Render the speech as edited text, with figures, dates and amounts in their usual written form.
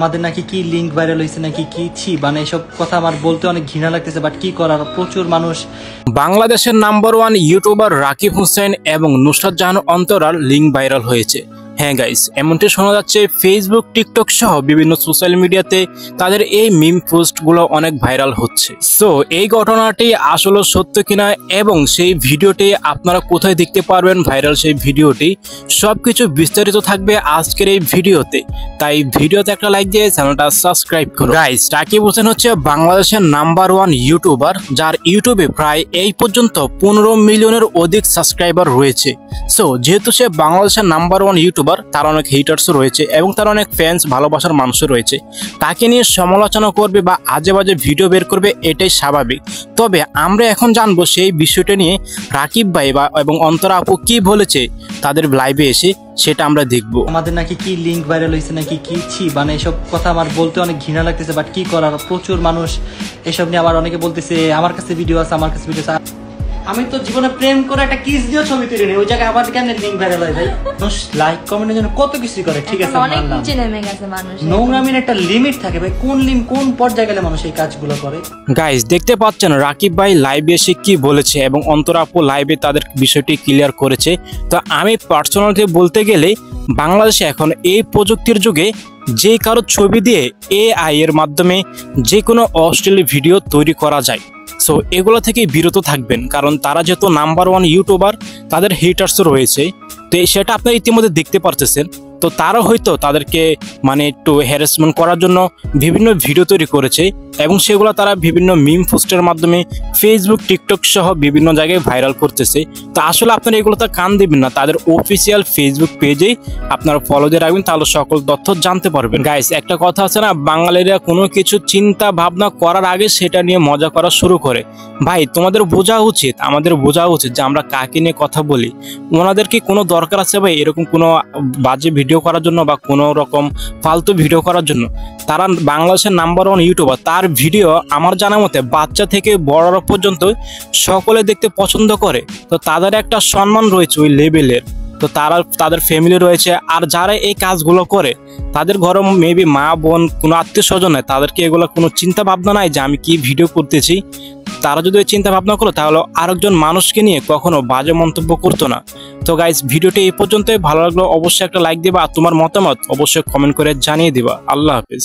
আমাদের নাকি কি লিংক ভাইরাল হয়েছে নাকি কি ছি মানে এসব কথা আমার বলতে অনেক ঘৃণা লাগতেছে, বাট কি করার, প্রচুর মানুষ। বাংলাদেশের নাম্বার 1 ইউটিউবার রাকিব হোসেন এবং নুসরাত জাহান অন্তরার লিংক ভাইরাল হয়েছে। হ্যাঁ গাইস, এমনটি শোনা যাচ্ছে ফেসবুক, টিকটক সহ বিভিন্ন সোশ্যাল মিডিয়াতে তাদের এই মিম পোস্টগুলো অনেক ভাইরাল হচ্ছে। সো এই ঘটনাটি আসলে সত্য কিনা এবং সেই ভিডিওটি আপনারা কোথায় দেখতে পারবেন, ভাইরাল সেই ভিডিওটি, সবকিছু বিস্তারিত থাকবে আজকের এই ভিডিওতে। তাই ভিডিওতে একটা লাইক দিয়ে চ্যানেলটা সাবস্ক্রাইব করুন। গাইস, রাকিব হোসেন হচ্ছে বাংলাদেশের নাম্বার 1 ইউটিউবার, যার ইউটিউবে প্রায় এই পর্যন্ত 15 মিলিয়নের অধিক সাবস্ক্রাইবার রয়েছে। সো যেহেতু সে বাংলাদেশের নাম্বার 1 ইউটিউবার, তার অনেক হেটার্সও রয়েছে এবং তার অনেক ফ্যান্স, ভালোবাসার মানুষও রয়েছে। তাকে নিয়ে সমালোচনা করবে বা আজে বাজে ভিডিও বের করবে, এটাই স্বাভাবিক। তবে আমরা এখন জানবো সেই বিষয়টা নিয়ে রাকিব ভাই বা এবং অন্তরা আপু কি বলেছে তাদের লাইভে এসে, সেটা আমরা দেখবো। আমাদের নাকি কি লিংক ভাইরাল হয়েছে নাকি কি ছি মানে এসব কথা আমার বলতে অনেক ঘৃণা লাগতেছে, বাট কি করার, প্রচুর মানুষ এসব নিয়ে। আবার অনেকে বলতেছে আমার কাছে ভিডিও আছে, আমার কাছে ভিডিও আছে। আমি তো জীবনে প্রেম করে একটা কিস দিয়েও ছবি তুলি নি, ওই জায়গায় আবার কেন লিংক ভাইরাল হয় ভাই? মানুষ লাইক কমেন্টের জন্য কত কিছু করে, ঠিক আছে মানলাম, নোংরামির একটা লিমিট থাকে ভাই। কোন পর্যায়ে গেলে মানুষ এই কাজগুলো করে? গাইস, দেখতে পাচ্ছেন রাকিব ভাই লাইভে এসে কি বলেছে এবং অন্তরা আপু লাইভে তাদের বিষয়টি ক্লিয়ার করেছে। তো আমি পার্সোনালি বলতে গেলে বাংলাদেশে এখন এই প্রযুক্তির যুগে যে কারো ছবি দিয়ে AI এর মাধ্যমে যে কোনো অশ্লীল ভিডিও তৈরি করা যায়। সো এগুলো থেকে বিরত থাকবেন, কারণ তারা যেহেতু নাম্বার 1 ইউটিউবার, তাদের হেটার্সও রয়েছে। তো সেটা আপনারা ইতিমধ্যে দেখতে পারতেছেন। তো তারা হয়তো তাদেরকে মানে একটু হ্যারাসমেন্ট করার জন্য বিভিন্ন ভিডিও তৈরি করেছে এবং সেগুলো তারা বিভিন্ন মিম পোস্টের মাধ্যমে ফেসবুক, টিকটক সহ বিভিন্ন জায়গায় ভাইরাল করতেছে। তো আসলে আপনারা এগুলোতে কান দিবেন না, তাদের অফিসিয়াল ফেসবুক পেজেই আপনারা ফলো দিয়ে রাখবেন, তাহলে সকল তথ্য জানতে পারবেন। গাইস, একটা কথা আছে না, বাঙালিরা কোনো কিছু চিন্তা ভাবনা করার আগে সেটা নিয়ে মজা করা শুরু করে। ভাই, তোমাদের বোঝা উচিত, আমাদের বোঝা উচিত যে আমরা কাকে নিয়ে কথা বলি। ওনাদের কি কোনো দরকার আছে ভাই এরকম কোনো বাজে ভিডিও করার জন্য বা কোনো রকম ফালতু ভিডিও করার জন্য? তারা বাংলাদেশের নাম্বার 1 ইউটিউবার, তার ভিডিও আমার জানা মতে বাচ্চা থেকে বড়রা পর্যন্ত সকলে দেখতে পছন্দ করে। তো তাদের একটা সম্মান রয়েছে ওই লেভেলের। তো তাদের ফ্যামিলি রয়েছে, আর যারা এই কাজগুলো করে তাদের ঘরে মেবি মা বোন কোনো আত্মীয় স্বজন হয়, তাদেরকে এগুলো কোনো চিন্তা ভাবনা নাই যে আমি কি ভিডিও করতেছি। তারা যদি ওই চিন্তা ভাবনা করো তাহলে আরেকজন মানুষকে নিয়ে কখনো বাজে মন্তব্য করতো না। তো গাইস, ভিডিওটি এই পর্যন্তই। ভালো লাগলো অবশ্যই একটা লাইক দিবা, আর তোমার মতামত অবশ্যই কমেন্ট করে জানিয়ে দিবা। আল্লাহ হাফিজ।